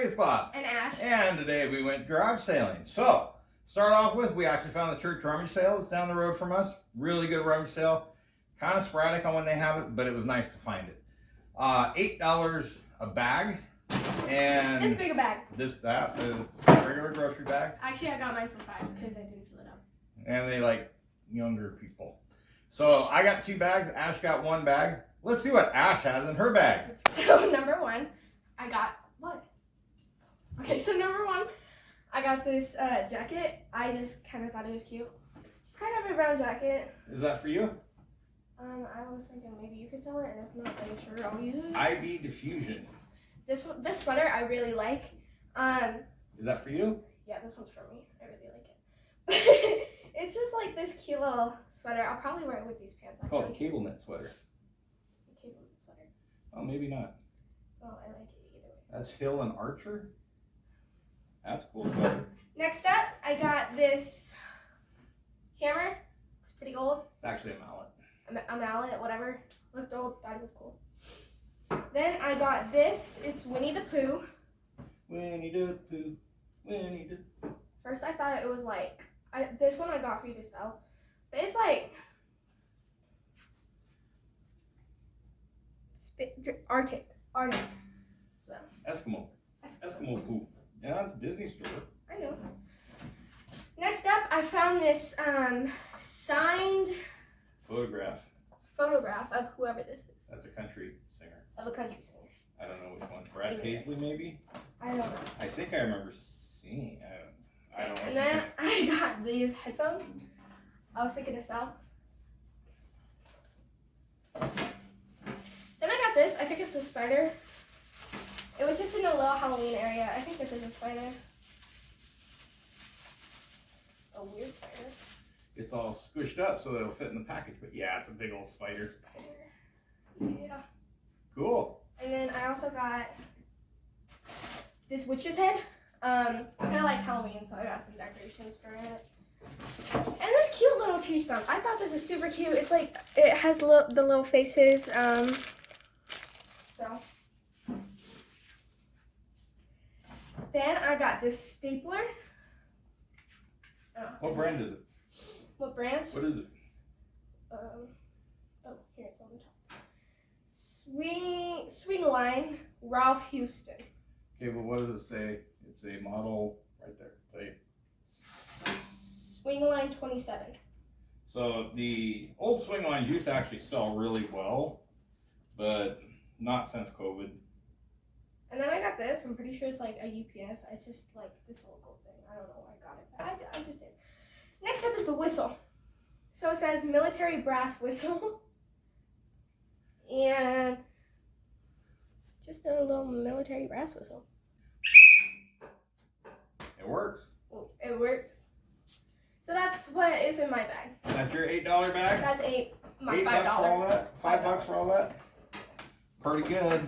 It's Bob. And Ash. And today we went garage sailing. So, start off with, we actually found the church rummage sale that's down the road from us. Really good rummage sale. Kind of sporadic on when they have it, but it was nice to find it. $8 a bag. And this big a bag. That is a regular grocery bag. Actually, I got mine for $5 because I didn't fill it up. And they like younger people. So I got 2 bags. Ash got 1 bag. Let's see what Ash has in her bag. So number 1, I got what? Okay, so number 1, I got this jacket. I just kind of thought it was cute. Just kind of a brown jacket. Is that for you? I was thinking maybe you could sell it, and if not, then sure I'll use it. IB Diffusion. This sweater I really like. Is that for you? Yeah, this one's for me. I really like it. It's just like this cute little sweater. I'll probably wear it with these pants. It's called a cable knit sweater. Cable knit sweater. Oh, maybe not. Oh, I like it either way. That's Hill and Archer. That's a cool sweater. Next up, I got this hammer. It's pretty old. It's actually a mallet. A mallet, whatever. Looked old. Thought it was cool. Then I got this. It's Winnie the Pooh. Winnie the Pooh. Winnie the Pooh. First, I thought it was like this one I got for you to sell, but it's like Arctic. So Eskimo Pooh. Yeah, that's a Disney store. I know. Next up, I found this signed photograph of whoever this is. That's a country singer. Of a country singer. I don't know which one. Brad Paisley, maybe? I don't know. I think I remember seeing. I don't know. And then I got these headphones. I was thinking to sell. Then I got this. I think it's a spider. It was just in a little Halloween area. I think this is a spider. A weird spider. It's all squished up so that it'll fit in the package. But yeah, it's a big old spider. Yeah. Cool. And then I also got this witch's head. Kind of like Halloween, so I got some decorations for it. And this cute little tree stump. I thought this was super cute. It's like, it has the little faces. So. Then I got this stapler. What brand is it? What brand? What is it? Here it's on the top. Swing Line Ralph Houston. Okay, but what does it say? It's a model right there. Swing Line 27. So the old swing lines used to actually sell really well, but not since COVID. And then I got this. I'm pretty sure it's like a UPS. It's just like this local thing. I don't know where I got it, but I just did. Next up is the whistle. So it says military brass whistle. And just a little military brass whistle. It works. It works. So that's what is in my bag. That's your $8 bag? That's my $5. $8 for all that? $5 for all that? Pretty good.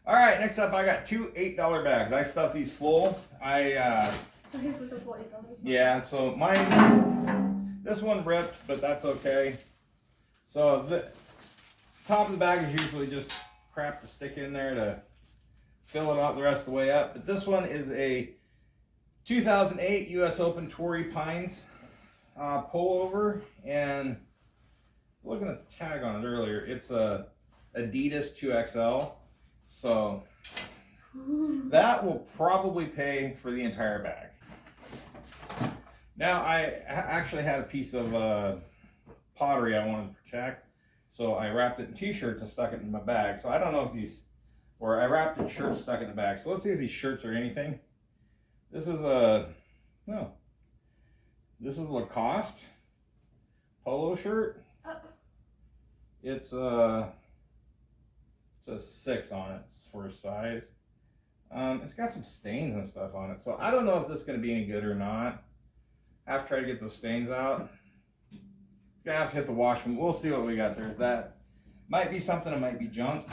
All right, next up I got 2 $8 bags. I stuffed these full. So his was a full $8. Yeah, so mine, this one ripped, but that's okay. So the top of the bag is usually just crap to stick in there to fill it out the rest of the way up. But this one is a 2008 US Open Torrey Pines pullover, and looking at the tag on it earlier, it's a Adidas 2XL. So that will probably pay for the entire bag. Now I actually had a piece of pottery I wanted to protect, so I wrapped it in t-shirts and stuck it in my bag. So I don't know if these, or I wrapped in shirts, stuck it in the bag. So let's see if these shirts are anything. This is a Lacoste polo shirt. It's a 6 on it for a size. It's got some stains and stuff on it, so I don't know if this is going to be any good or not. I have to try to get those stains out. It's going to have to hit the wash room. We'll see what we got there. That might be something, it might be junk.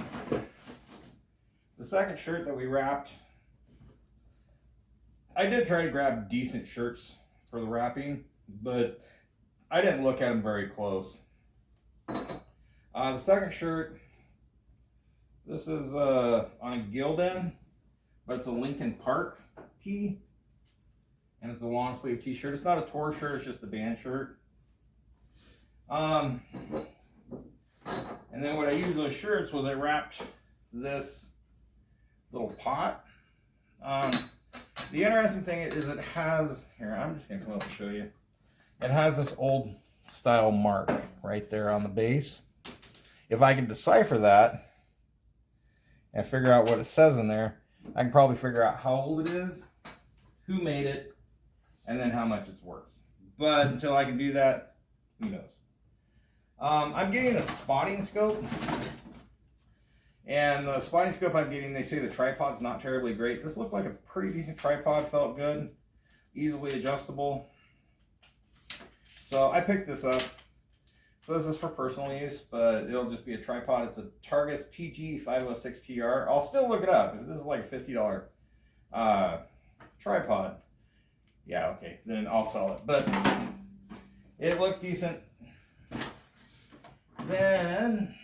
The second shirt that we wrapped, I did try to grab decent shirts for the wrapping, but I didn't look at them very close. The second shirt, this is on a Gildan but it's a Linkin Park tee. And it's a long sleeve t-shirt. It's not a tour shirt, it's just a band shirt. And then what I used those shirts was I wrapped this little pot. The interesting thing is it has, here, I'm just gonna come up and show you. It has this old style mark right there on the base. If I can decipher that and figure out what it says in there, I can probably figure out how old it is, who made it, and then how much it's worth. But until I can do that, who knows? I'm getting a spotting scope. And the spotting scope I'm getting, they say the tripod's not terribly great. This looked like a pretty decent tripod, felt good, easily adjustable. So I picked this up. So this is for personal use, but it'll just be a tripod. It's a Targus TG506TR. I'll still look it up. This is like a $50 tripod. Yeah, okay, then I'll sell it. But it looked decent. Then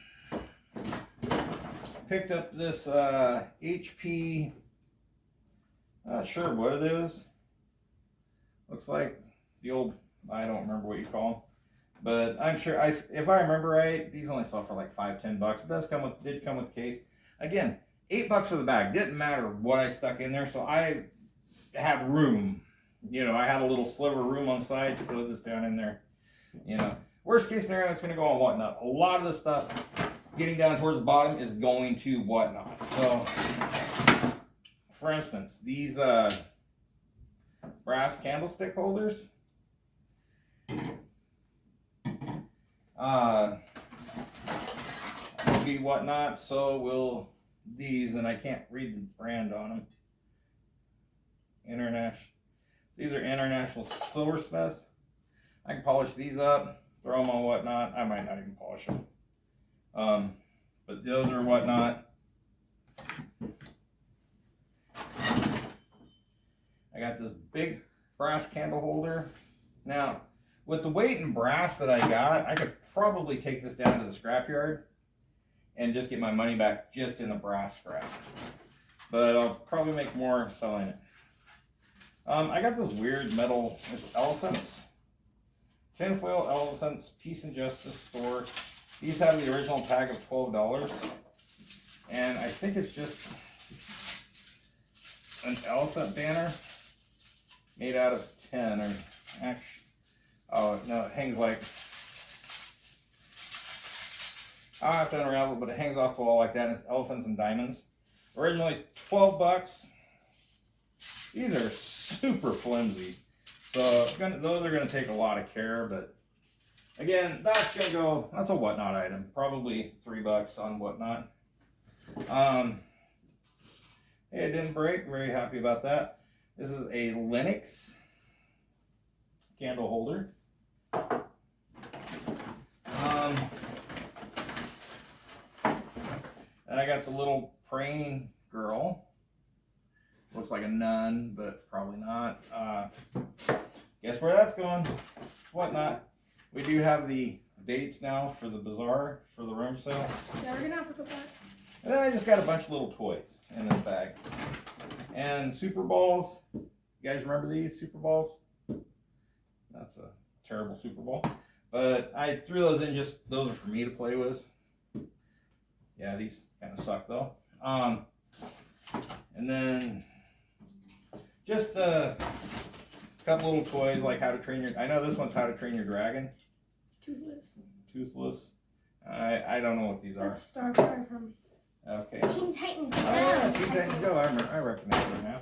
picked up this HP, not sure what it is. Looks like the old, I don't remember what you call them. But I'm sure, if I remember right, these only sell for like $5-10. It did come with a case. Again, $8 for the bag. Didn't matter what I stuck in there, so I had room. You know, I had a little sliver of room on the side, slid this down in there. You know, worst case scenario, it's going to go on Whatnot. A lot of the stuff getting down towards the bottom is going to Whatnot. So, for instance, these brass candlestick holders. Will be Whatnot, so will these, and I can't read the brand on them. These are International Silversmith. I can polish these up, throw them on Whatnot. I might not even polish them. But those are Whatnot. I got this big brass candle holder. Now, with the weight and brass that I got, I could probably take this down to the scrapyard and just get my money back just in the brass scrap. But I'll probably make more selling it. I got this weird metal, it's elephants. Tinfoil elephants, Peace and Justice store. These have the original tag of $12. And I think it's just an elephant banner made out of tin, or actually, oh no, it hangs like, I'll have to unravel it, but it hangs off the wall like that, and it's elephants and diamonds. Originally $12. These are super flimsy, so those are going to take a lot of care, but again, that's a Whatnot item, probably $3 on Whatnot. Hey, it didn't break, very happy about that. This is a Lennox candle holder. And I got the little praying girl. Looks like a nun, but probably not. Guess where that's going? Whatnot. We do have the dates now for the bazaar, for the room sale. Yeah, we're gonna have to put that. And then I just got a bunch of little toys in this bag. And Super Balls. You guys remember these Super Balls? That's a terrible Super Bowl. But I threw those in, just those are for me to play with. Yeah, these kind of suck though. And then just a couple little toys like How to Train Your, I know this one's How to Train Your Dragon. Toothless. I don't know what these are. That's Starfire from Okay. Teen Titans Go. Oh, Teen Titans Go. I recognize it now.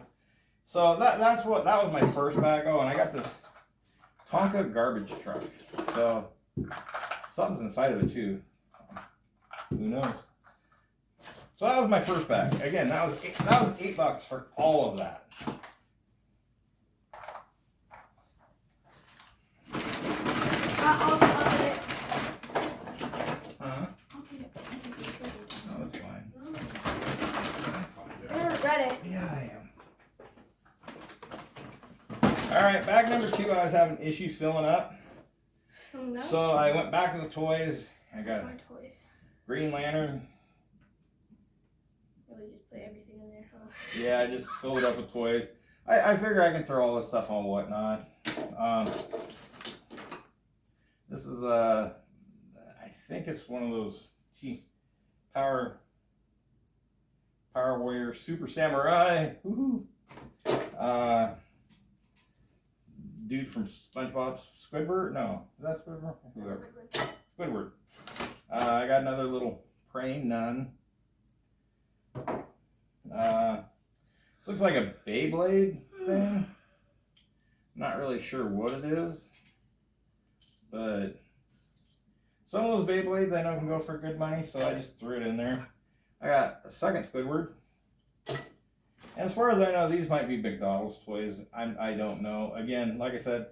So that was my first bag. Oh, and I got this Tonka garbage truck. So something's inside of it too. Who knows? So that was my first bag. Again, that was $8 for all of that. I'll get it. Huh? I'll get it. No, that's fine. I never read it. Yeah, I am. All right, bag number 2. I was having issues filling up. Oh, no. So I went back to the toys. I got More a toys. Green Lantern. Really just put everything in there, huh? Yeah, I just filled it up with toys. I figure I can throw all this stuff on Whatnot. This is I think it's one of those Power Warrior Super Samurai. Woohoo! Dude from SpongeBob Squidward? No, is that Squidward? Whoever. Squidward. I got another little praying nun. This looks like a Beyblade thing. Not really sure what it is, but some of those Beyblades I know can go for good money, so I just threw it in there. I got a second Squidward. And as far as I know, these might be McDonald's toys. I don't know. Again, like I said,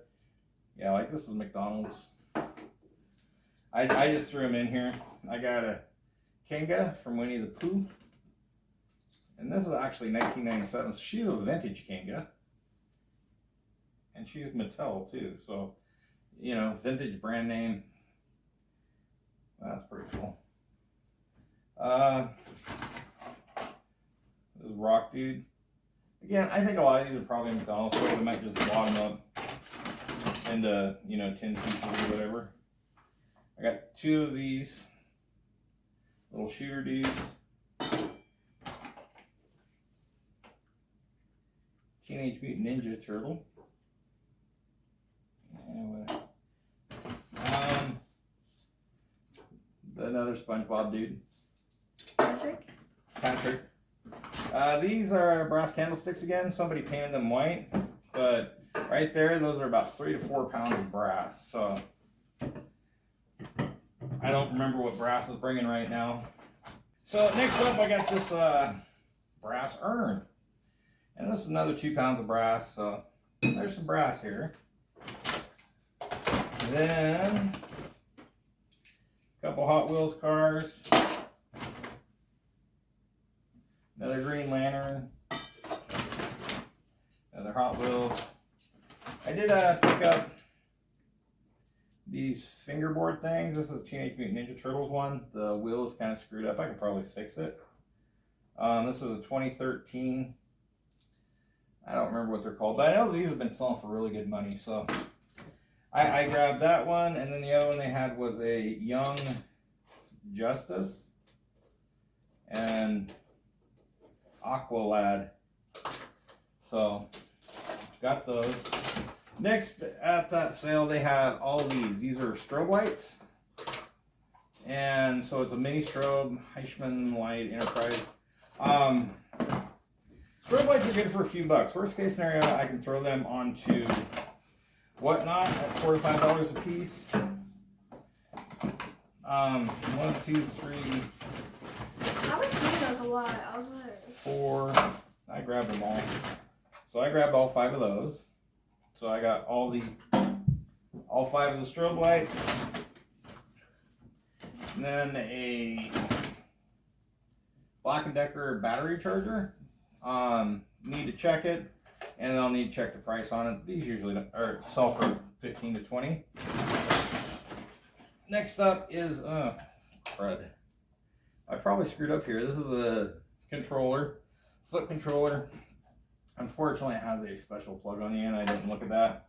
yeah, like this is McDonald's. I just threw them in here. I got a Kanga from Winnie the Pooh. And this is actually 1997, so she's a vintage Kanga. And she's Mattel too, so, you know, vintage brand name. That's pretty cool. This is Rock Dude. Again, I think a lot of these are probably McDonald's, so they might just blow them up into, you know, 10 pieces or whatever. I got 2 of these little shooter dudes. Teenage Mutant Ninja Turtle. And another SpongeBob dude. Patrick. These are brass candlesticks again. Somebody painted them white, but right there, those are about 3 to 4 pounds of brass. So I don't remember what brass is bringing right now. So next up, I got this brass urn. And this is another 2 pounds of brass, so there's some brass here. And then a couple Hot Wheels cars. Another Green Lantern. Another Hot Wheels. I did pick up these fingerboard things. This is Teenage Mutant Ninja Turtles one. The wheel is kind of screwed up. I could probably fix it. This is a 2013. I don't remember what they're called, but I know these have been selling for really good money, so I grabbed that one, and then the other one they had was a Young Justice and Aqualad. So got those. Next at that sale they had all these. These are strobe lights, and so it's a mini strobe Heichmann Light Enterprise. Strobe lights are good for a few bucks. Worst case scenario, I can throw them onto Whatnot at $45 a piece. 1, 2, 3. I was seeing those a lot. I was like 4. I grabbed them all. So I grabbed all 5 of those. So I got all 5 of the strobe lights. And then a Black & Decker battery charger. Need to check it, and I'll need to check the price on it. These usually sell for 15 to 20. Next up is crud. I probably screwed up here. This is a controller, foot controller. Unfortunately, it has a special plug on the end. I didn't look at that.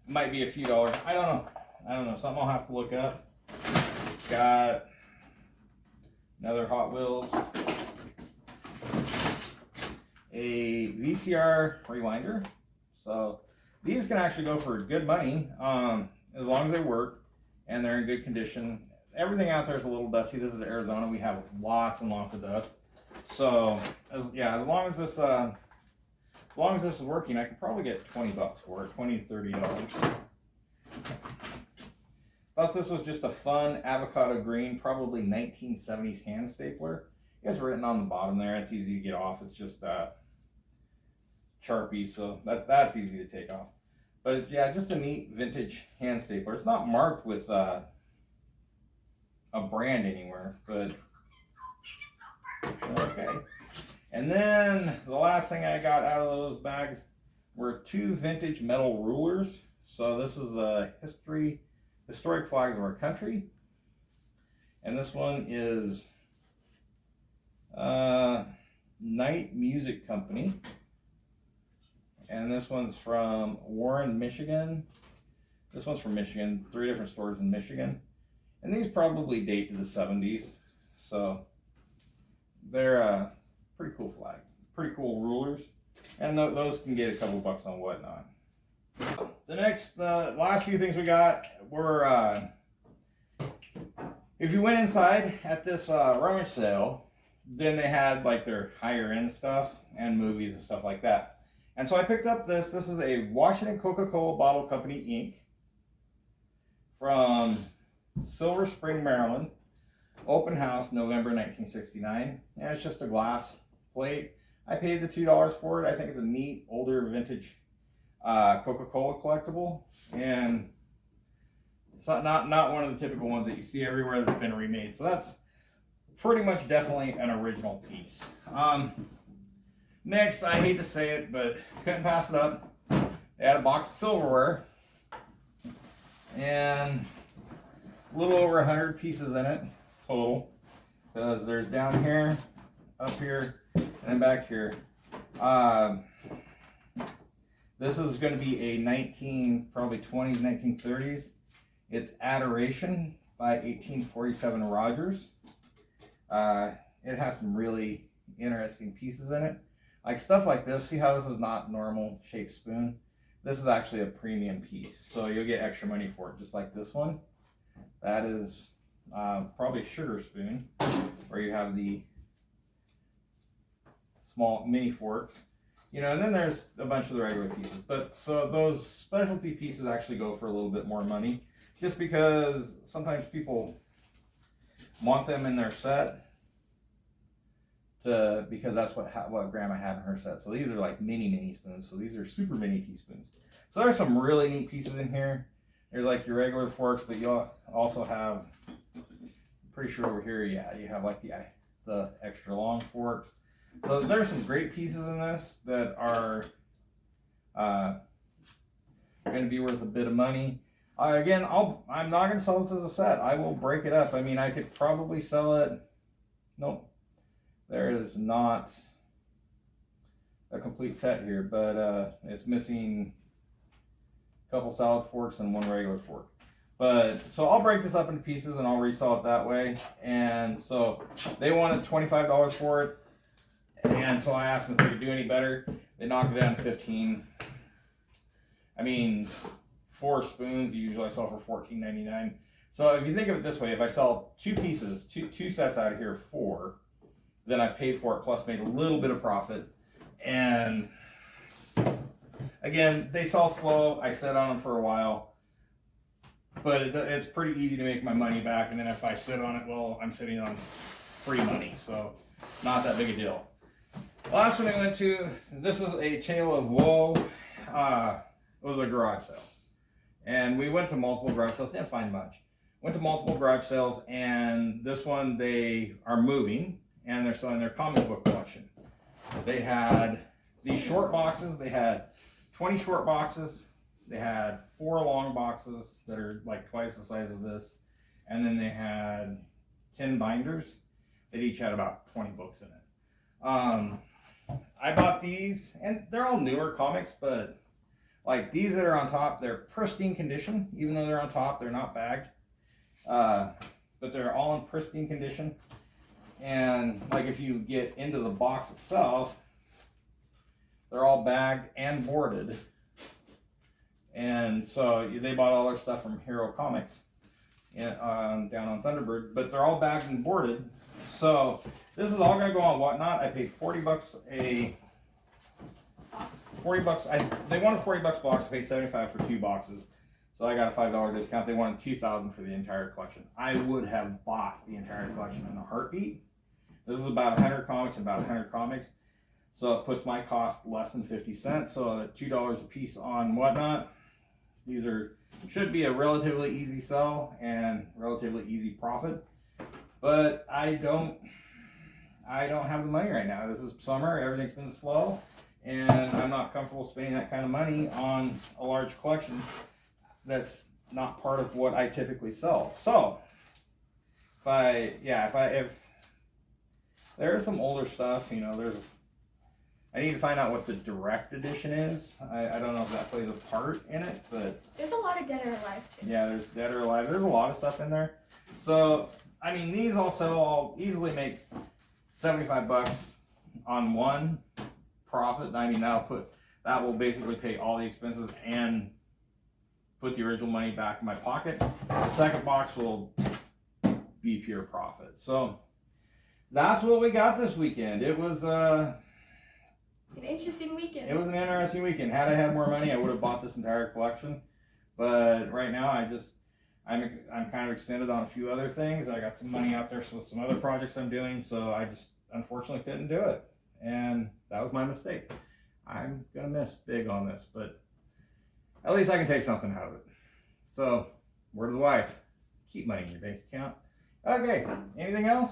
Might be a few dollars. I don't know. Something I'll have to look up. Got another Hot Wheels. A VCR rewinder. So these can actually go for good money as long as they work and they're in good condition. Everything out there is a little dusty. This is Arizona. We have lots and lots of dust. So as long as this is working, I could probably get $20 for it, $20 to $30. Thought this was just a fun avocado green, probably 1970s hand stapler. It's written on the bottom there. It's easy to get off. It's just Sharpie, so that's easy to take off. But it's, yeah, just a neat vintage hand stapler. It's not marked with a brand anywhere, but okay. And then the last thing I got out of those bags were 2 vintage metal rulers. So this is a historic flags of our country, and this one is Night Music Company. And this one's from Warren, Michigan. This one's from Michigan. 3 different stores in Michigan. And these probably date to the 70s. So they're pretty cool flags. Pretty cool rulers. And those can get a couple bucks on Whatnot. The last few things we got were, if you went inside at this rummage sale, then they had like their higher end stuff and movies and stuff like that. And so I picked up this. This is a Washington Coca-Cola Bottle Company Inc. from Silver Spring, Maryland. Open house, November 1969. And it's just a glass plate. I paid the $2 for it. I think it's a neat, older, vintage Coca-Cola collectible. And it's not one of the typical ones that you see everywhere that's been remade. So that's pretty much definitely an original piece. Next, I hate to say it, but couldn't pass it up. They had a box of silverware. And a little over 100 pieces in it total. Because there's down here, up here, and back here. This is going to be a probably 20s, 1930s. It's Adoration by 1847 Rogers. It has some really interesting pieces in it. Like stuff like this. See how this is not normal shaped spoon? This is actually a premium piece. So you'll get extra money for it, just like this one. That is probably a sugar spoon, where you have the small mini forks. You know, and then there's a bunch of the regular pieces. But so those specialty pieces actually go for a little bit more money, just because sometimes people want them in their set, because that's what Grandma had in her set. So these are like mini spoons. So these are super mini teaspoons. So there's some really neat pieces in here. There's like your regular forks, but you also have, I'm pretty sure over here, yeah, you have like the extra long forks. So there's some great pieces in this that are going to be worth a bit of money. Again, I'm not going to sell this as a set. I will break it up. I mean, I could probably sell it. Nope. There is not a complete set here, but it's missing a couple salad forks and one regular fork. But so I'll break this up into pieces and I'll resell it that way. And so they wanted $25 for it. And so I asked them if they could do any better. They knocked it down to $15. I mean, 4 spoons usually I sell for $14.99. So if you think of it this way, if I sell 2 pieces, two sets out of here, 4, then I paid for it plus made a little bit of profit. And again, they sell slow. I sit on them for a while, but it's pretty easy to make my money back. And then if I sit on it, well, I'm sitting on free money, so not that big a deal. Last one I went to, this is a Tale of Woe. It was a garage sale. And we went to multiple garage sales, didn't find much. Went to multiple garage sales, and this one they are moving, and they're selling their comic book collection. They had these short boxes. They had 20 short boxes. They had 4 long boxes that are like twice the size of this. And then they had 10 binders that each had about 20 books in it. I bought these, and they're all newer comics, but like these that are on top, they're pristine condition. Even though they're on top, they're not bagged. But they're all in pristine condition. And like if you get into the box itself, they're all bagged and boarded. And so they bought all their stuff from Hero Comics down on Thunderbird, but they're all bagged and boarded. So this is all going to go on Whatnot. I paid $40 they wanted $40 box. I paid $75 for 2 boxes. So I got a $5 discount. They wanted $2,000 for the entire collection. I would have bought the entire collection in a heartbeat. This is about 100 comics, So it puts my cost less than 50 cents. So at $2 a piece on Whatnot. These should be a relatively easy sell and relatively easy profit. But I don't have the money right now. This is summer. Everything's been slow. And I'm not comfortable spending that kind of money on a large collection that's not part of what I typically sell. So if There's some older stuff, you know, I need to find out what the direct edition is. I don't know if that plays a part in it, but There's a lot of Dead or Alive too. yeah, there's Dead or Alive. There's a lot of stuff in there. So, I mean, these I'll easily make 75 bucks on one profit. I mean, that will basically pay all the expenses and put the original money back in my pocket. The second box will be pure profit. So, that's what we got this weekend. It was an interesting weekend. It was an interesting weekend. Had I had more money, I would have bought this entire collection. But right now, I'm kind of extended on a few other things. I got some money out there with some other projects I'm doing, so I just unfortunately couldn't do it, and that was my mistake. I'm gonna miss big on this, but at least I can take something out of it. So, word of the wise: keep money in your bank account. Okay. Anything else?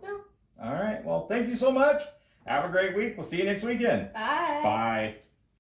No. All right. Well, thank you so much. Have a great week. We'll see you next weekend. Bye. Bye.